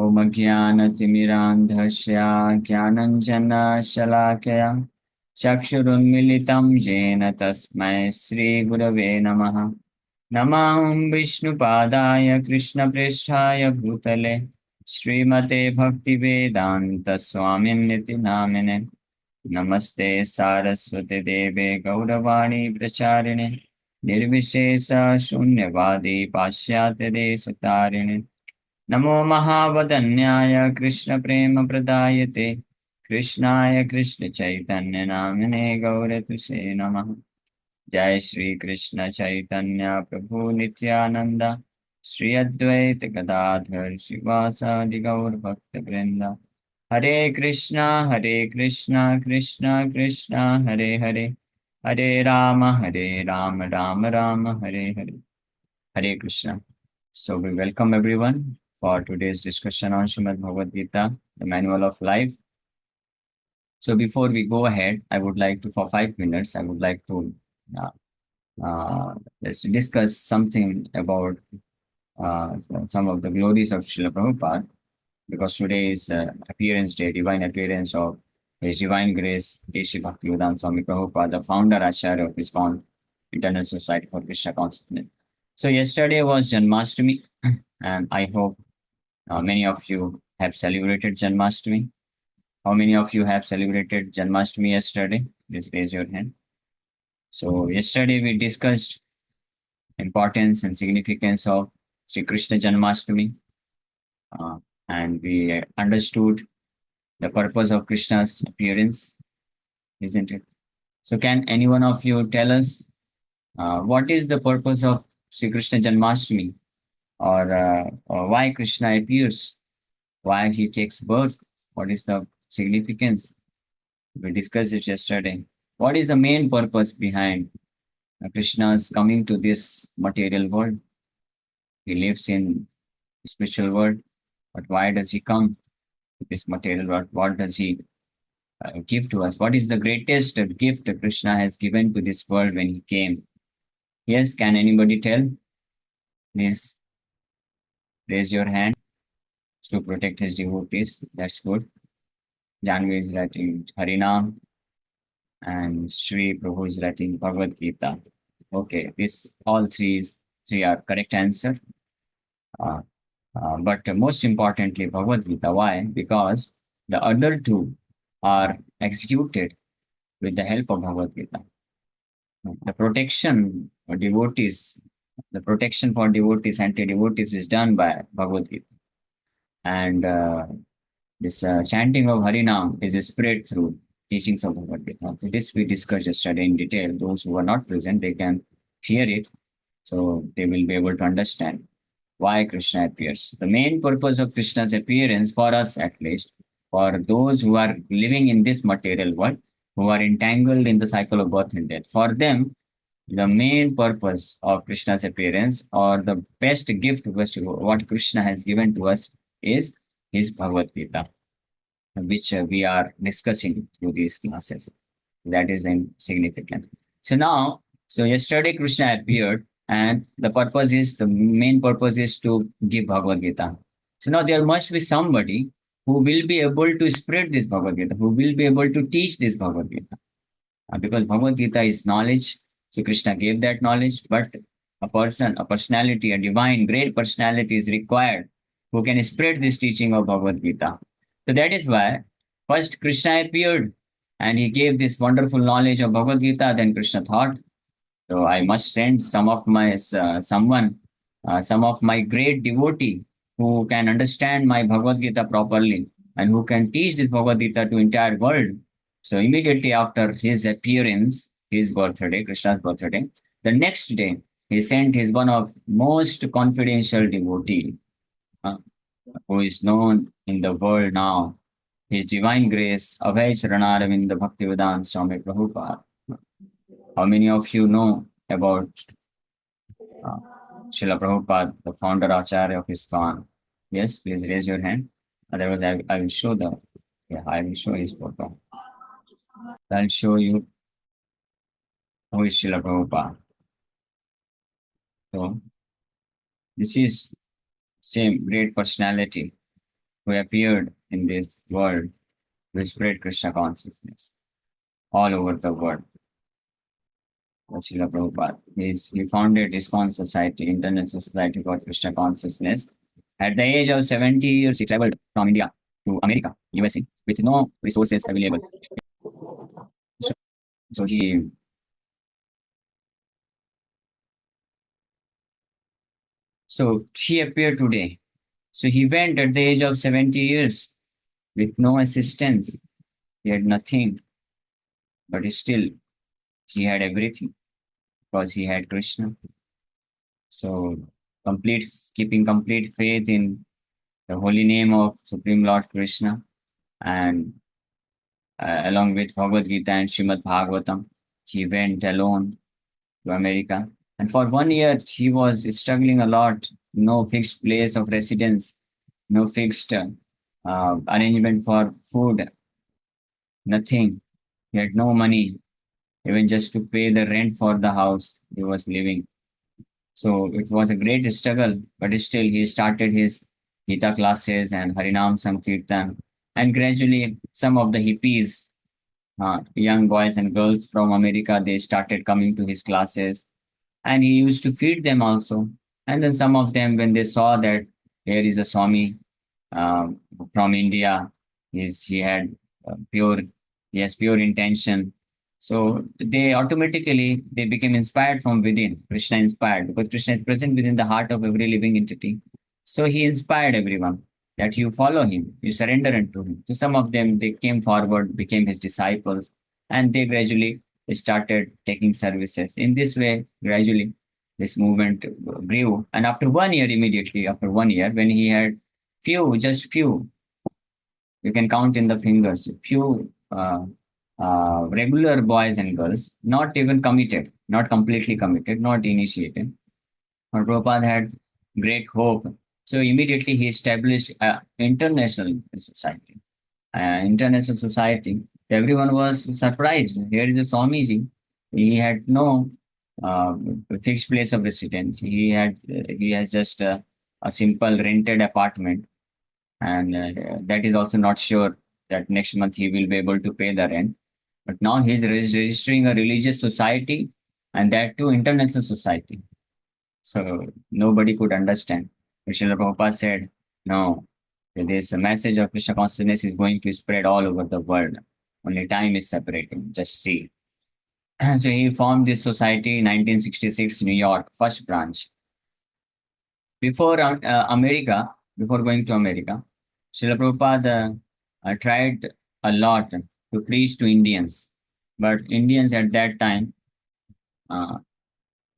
ॐ अज्ञानतिमिरान्धस्य ज्ञानञ्जनशलाकया चक्षुरुन्मिलितं येन तस्मै श्रीगुरवे नमः। नमः विष्णुपादाय कृष्णप्रेष्ठाय भूतले श्रीमते भक्तिवेदान्तस्वामिन्निति नामिने। नमस्ते सारस्वते देवे गौरवाणी प्रचारिणे निर्विशेष शून्यवादी पाश्चात्यदेशतारिणे। नमो महावदन्याय कृष्णप्रेमप्रदायते कृष्णाय कृष्णचैतन्यनामिने गौरतुसे नमः। जय श्री कृष्ण चैतन्य प्रभु नित्यानंद श्री अद्वैत गदाधर शिवासादि गौर भक्त वृंद। हरे कृष्णा कृष्णा कृष्णा हरे हरे, हरे Ram Ram Ram Hare Hare. Hare Krishna. So we welcome everyone for today's discussion on Srimad Bhagavad Gita, the manual of life. So before we go ahead, I would like to, for 5 minutes, I would like to uh, let's discuss something about uh, some of the glories of Srila Prabhupada, because today is appearance day, divine appearance of His Divine Grace, A.C. Bhaktivedanta Swami Prabhupada, the founder Acharya of ISKCON, International Society for Krishna Consciousness. So yesterday was Janmashtami, and I hope many of you have celebrated Janmashtami. How many of you have celebrated Janmashtami yesterday? Please raise your hand. So yesterday we discussed importance and significance of Sri Krishna Janmashtami, uh, and we understood the purpose of Krishna's appearance, isn't it? So can any one of you tell us what is the purpose of Sri Krishna Janmashtami, or why Krishna appears, why he takes birth, what is the significance? We discussed it yesterday. What is the main purpose behind Krishna's coming to this material world? He lives in spiritual world, but why does he come to this material world? What does he give to us? What is the greatest gift Krishna has given to this world when he came? Yes, can anybody tell? Please raise your hand to protect his devotees. That's good. Janvi is writing Harinam, and Sri Prabhu is writing Bhagavad Gita. Okay, this all three are correct answer. Uh, but most importantly, Bhagavad Gita. Why? Because the other two are executed with the help of Bhagavad Gita. The protection for devotees, the protection for devotees, anti-devotees is done by Bhagavad Gita. And this chanting of Harinam is spread through teachings of Bhagavad Gita. So this we discussed yesterday in detail. Those who are not present, they can hear it, so they will be able to understand why Krishna appears. The main purpose of Krishna's appearance, for us at least, for those who are living in this material world, who are entangled in the cycle of birth and death, for them, the main purpose of Krishna's appearance, or the best gift what Krishna has given to us, is his Bhagavad Gita, which we are discussing through these classes. That is the significance. So yesterday Krishna appeared, and the main purpose is to give Bhagavad Gita. So now there must be somebody who will be able to spread this Bhagavad Gita, who will be able to teach this Bhagavad Gita. Because Bhagavad Gita is knowledge, so Krishna gave that knowledge, but a personality, a divine, great personality is required who can spread this teaching of Bhagavad Gita. So that is why first Krishna appeared and he gave this wonderful knowledge of Bhagavad Gita. Then Krishna thought, so I must send some of my great devotee who can understand my Bhagavad Gita properly and who can teach this Bhagavad Gita to entire world. So immediately after his appearance, his birthday, Krishna's birthday, the next day he sent his one of most confidential devotee, uh, who is known in the world now, His Divine Grace, Abhay Charanaravinda Bhaktivedanta Swami Prabhupada. How many of you know about uh, Srila Prabhupada, the founder Acharya of ISKCON? Yes, please raise your hand. Otherwise, I will show I will show his photo. I'll show you who is Srila Prabhupada. So this is same great personality. who appeared in this world to spread Krishna consciousness all over the world. Srila Prabhupada. He founded ISKCON Society, International Society for Krishna Consciousness. At the age of 70 years, he traveled from India to America, USA, with no resources available. So, so he appeared today. So he went at the age of 70 years with no assistance. He had nothing, but still he had everything because he had Krishna. So keeping complete faith in the holy name of Supreme Lord Krishna, and along with Bhagavad Gita and Srimad Bhagavatam, he went alone to America. And for 1 year, he was struggling a lot. No fixed place of residence, no fixed arrangement for food, nothing. He had no money, even just to pay the rent for the house he was living. So it was a great struggle, but still he started his Gita classes and Harinam Sankirtan. And gradually, some of the hippies, young boys and girls from America, they started coming to his classes, and he used to feed them also. And then some of them, when they saw that here is a Swami um, from India, he had pure, he has pure intention. So they became inspired from within, Krishna inspired, because Krishna is present within the heart of every living entity. So he inspired everyone that you follow him, you surrender unto him. So some of them, they came forward, became his disciples, and they gradually started taking services. In this way, gradually, this movement grew. And after 1 year, immediately after 1 year, when he had just few, you can count in the fingers, few regular boys and girls, not even committed, not completely committed, not initiated. But Prabhupada had great hope. So immediately he established an international society. International society. Everyone was surprised. Here is a Swamiji. He had no uh, fixed place of residence. He has just a simple rented apartment, and that is also not sure that next month he will be able to pay the rent. But now he's registering a religious society, and that too international society. So nobody could understand. Srila Prabhupada said, no, this message of Krishna consciousness is going to spread all over the world. Only time is separating. Just see. So he formed this society in 1966, New York, first branch. Before before going to America, Srila Prabhupada tried a lot to preach to Indians. But Indians at that time, uh,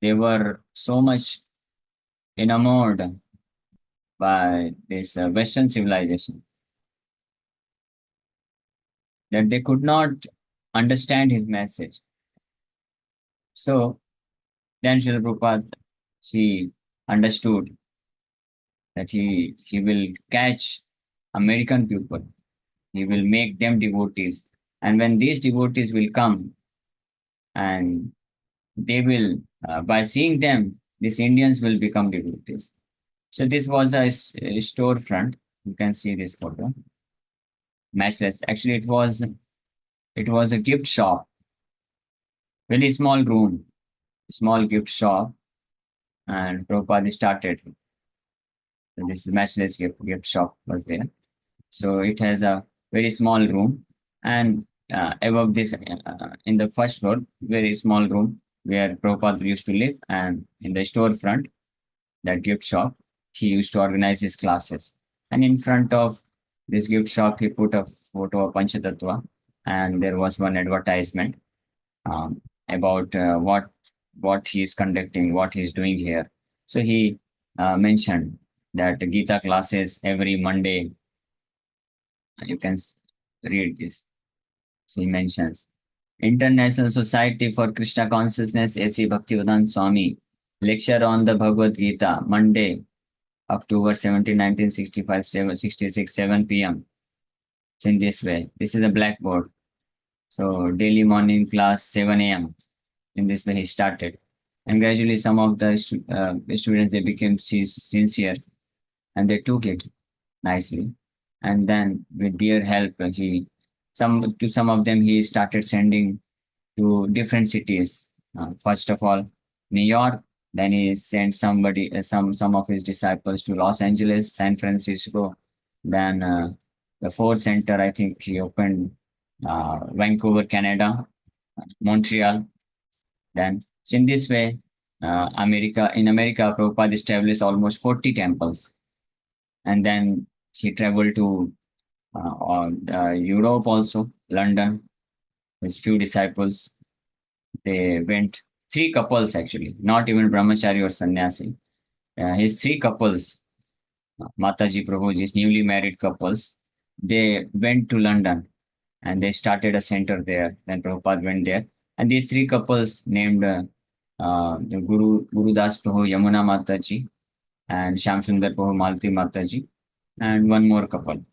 they were so much enamored by this Western civilization that they could not understand his message. So then Srila Prabhupada, she understood that he will catch American people, he will make them devotees. And when these devotees will come, and they will, by seeing them, these Indians will become devotees. So this was a storefront. You can see this photo. Matchless. Actually, it was a gift shop, very small room, small gift shop, and Prabhupada started. So this matchless gift shop was there. So it has a very small room, and above this, in the first floor, very small room where Prabhupada used to live, and in the storefront, that gift shop, he used to organize his classes. And in front of this gift shop, he put a photo of Panchatattva, and there was one advertisement about what he is conducting, what he is doing here. So he mentioned that Gita classes every Monday. You can read this. So he mentions International Society for Krishna Consciousness, A.C. Bhaktivedanta Swami, lecture on the Bhagavad Gita, Monday, October 17, 1965, 7:66, 7 p.m. So in this way, this is a blackboard. So daily morning class, 7 a.m. In this way, he started. And gradually, some of the students, they became sincere, and they took it nicely. and then with their help, some of them he started sending to different cities. First of all, New York. Then he sent some of his disciples to Los Angeles, San Francisco. Then the fourth center, I think he opened Vancouver, Canada, Montreal. Then, so in this way, in America, Prabhupada established almost 40 temples, and then he traveled to Europe also, London. His few disciples, they went, three couples actually, not even brahmachari or sannyasi. His three couples, Mataji Prabhuji's newly married couples, they went to London and they started a center there. Then Prabhupada went there. And these three couples named the Guru Das Prabhu Yamuna Mataji and Sham Sundar Prabhu Malti Mataji, and one more couple.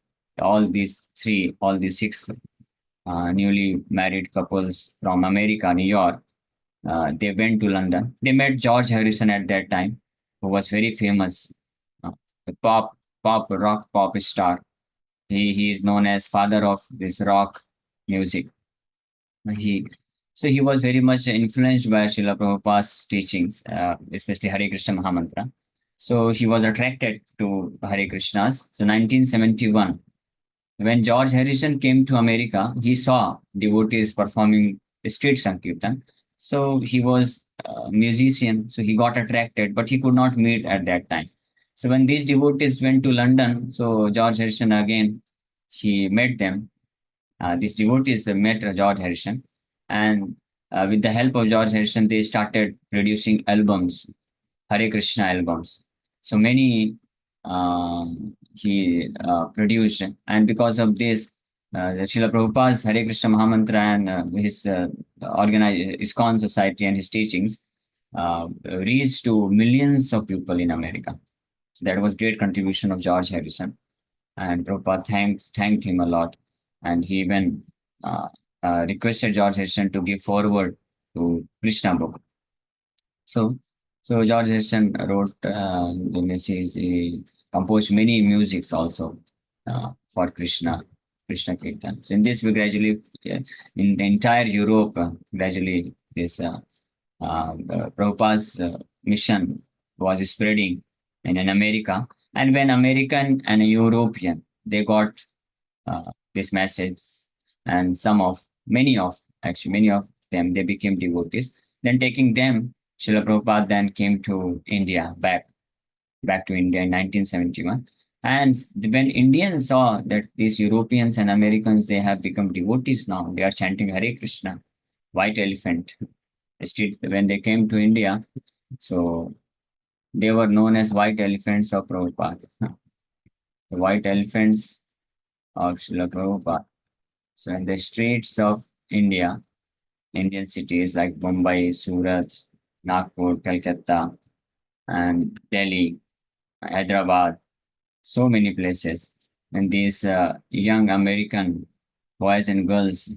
All these six newly married couples from America, New York, they went to London. They met George Harrison at that time, who was very famous, the rock pop star. He is known as father of this rock music. He he was very much influenced by Srila Prabhupada's teachings, especially Hare Krishna Mahamantra. So he was attracted to Hare Krishnas. So 1971, when George Harrison came to America, he saw devotees performing street sankirtan. So he was a musician, so he got attracted, but he could not meet at that time. So when these devotees went to London, so George Harrison again, he met them. These devotees met George Harrison, and with the help of George Harrison, they started producing albums, Hare Krishna albums. So many he produced, and because of this, the Srila Prabhupada's Hare Krishna Mahamantra and his organized ISKCON society and his teachings reached to millions of people in America. So that was great contribution of George Harrison, and Prabhupada thanked him a lot, and he even requested George Harrison to give forward to Krishna book. So George Harrison wrote, he composed many musics also for Krishna Kirtan. So in this, we gradually, in the entire Europe, gradually this Prabhupada's mission was spreading in America. And when American and European, they got this message, and many of them, they became devotees. Then taking them, Srila Prabhupada then came to India, back to India in 1971. And when Indians saw that these Europeans and Americans, they have become devotees now, they are chanting Hare Krishna, white elephant. When they came to India, so they were known as white elephants of Prabhupada. The white elephants of Srila Prabhupada. So in the streets of India, Indian cities like Mumbai, Surat, Nagpur, Calcutta, and Delhi, Hyderabad, so many places. And these young American boys and girls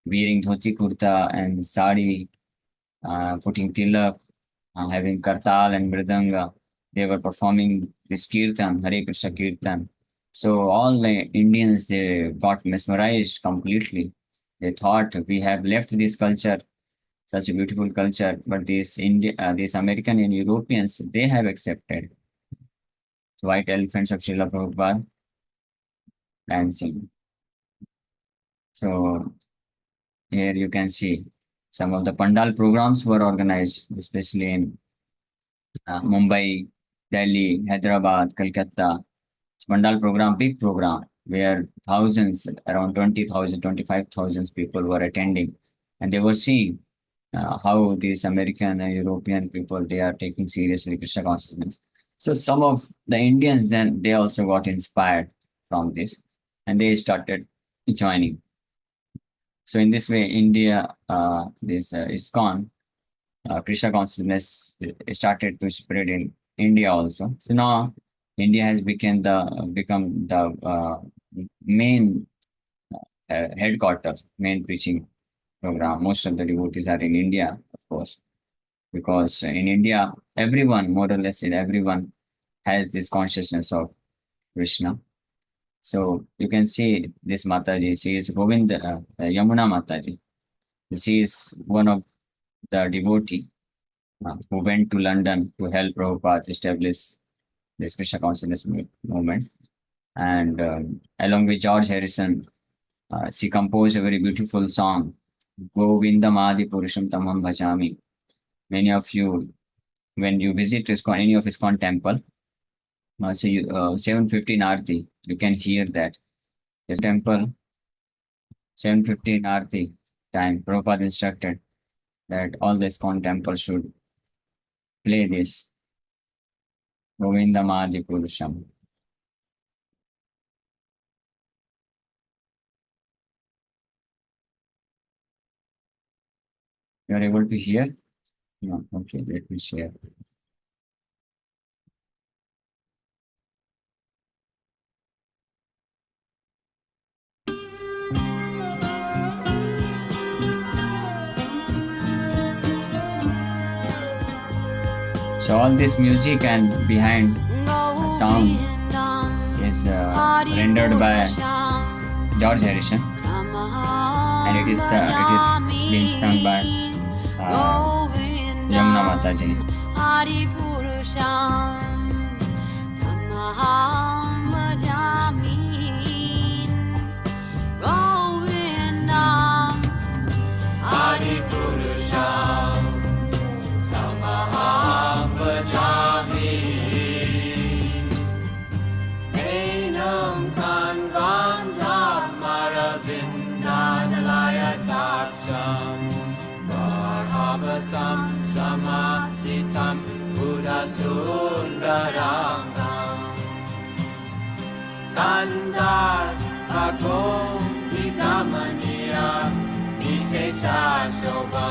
wearing dhoti kurta and sari, putting tilak, having kartal and mridanga, they were performing this kirtan, Hare Krishna kirtan. So all the Indians, they got mesmerized completely. They thought we have left this culture, such a beautiful culture, but these American and Europeans, they have accepted. So white elephants of Srila Prabhupada dancing. So here you can see some of the Pandal programs were organized, especially in Mumbai, Delhi, Hyderabad, Calcutta. Pandal program, big program, where thousands, around 20,000, 25,000 people were attending, and they were seeing how these American and European people, they are taking seriously Krishna consciousness. So some of the Indians, then they also got inspired from this, and they started joining. So in this way, India, this ISKCON, Krishna consciousness started to spread in India also. So now India has become the main headquarters, main preaching program. Most of the devotees are in India, of course, because in India, everyone, more or less, everyone has this consciousness of Krishna. So you can see this Mataji. She is Yamuna Mataji. She is one of the devotee who went to London to help Prabhupada establish this Krishna consciousness movement. And along with George Harrison, she composed a very beautiful song, Govindam Adi Purusham Tamam Bhajami. Many of you, when you visit any of ISKCON temple, 7:15 Aarti, you can hear that. This temple, 7:15 Aarti time, Prabhupada instructed that all the ISKCON temples should play this Govindam Adi Purusham. You are able to hear? No, okay, let me share. So all this music and behind the sound is rendered by George Harrison, and it is being sung by Yamuna Mataji. Kandar Agung Digamania Vishesha Shobha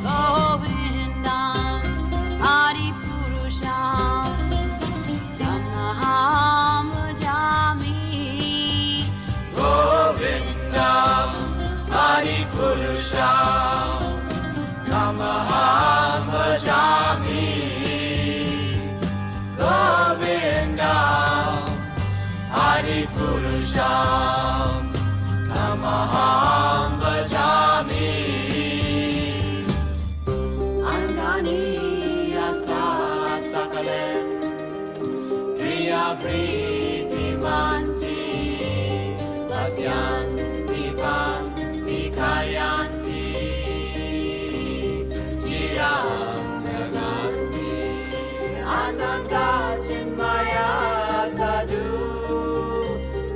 Govindam Adi Purusham Tamaham Bhajami Govindam Adi Purusham Tamaham Bhajami Govindam Adi Purusham Tamaham Bhajami Angani Asa Sakalen Priya Priti Manti Vasyanti Panti Kayanti Jiram Naganti Ananta Maya Sadhu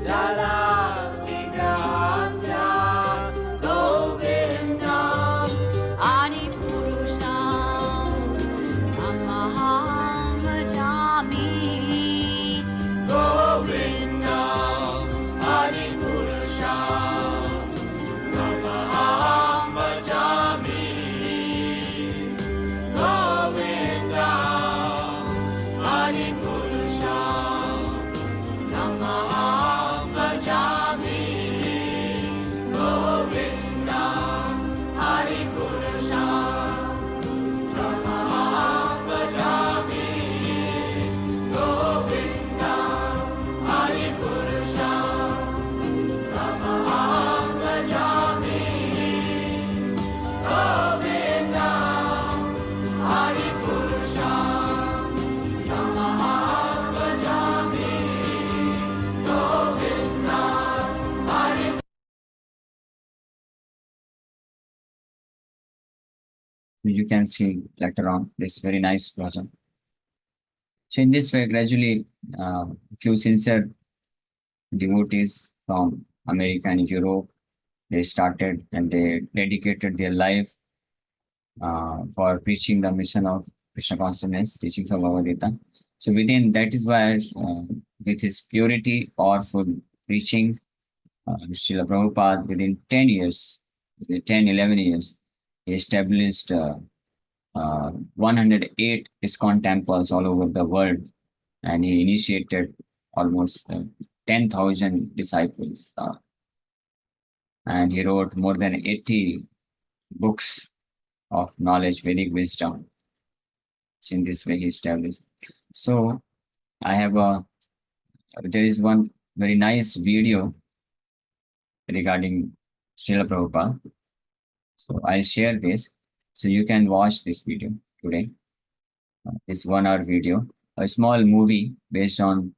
Jala Vigrahasya Govindam Adi Purusham Tamaham Bhajami Govindam Adi Purusham Tamaham Bhajami Govindam Adi Purusham Tamaham Bhajami Govindam Adi Purusham Tamaham Bhajami Govindam Adi Purusham Tamaham Bhajami Govindam Adi Purusham Tamaham Bhajami Govindam Adi. You can see later on this very nice version. So in this way, gradually, few sincere devotees from America and Europe, they started and they dedicated their life for preaching the mission of Krishna consciousness, teachings of Bhagavad Gita. So within that is why, with his purity, powerful preaching, Srila Prabhupada within 10 years, within 10, 11 years, he established 108 ISKCON temples all over the world, and he initiated almost 10,000 disciples. And he wrote more than 80 books of knowledge, Vedic wisdom. So in this way, he established. So I have There is one very nice video regarding Srila Prabhupada. So I'll share this. So you can watch this video today. This 1 hour video, a small movie based on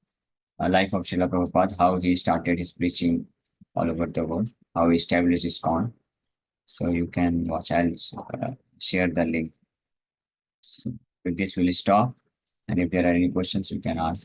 a life of Srila Prabhupada, how he started his preaching all over the world, how he established ISKCON. So you can watch. I'll share the link. So with this, we'll stop. And if there are any questions, you can ask.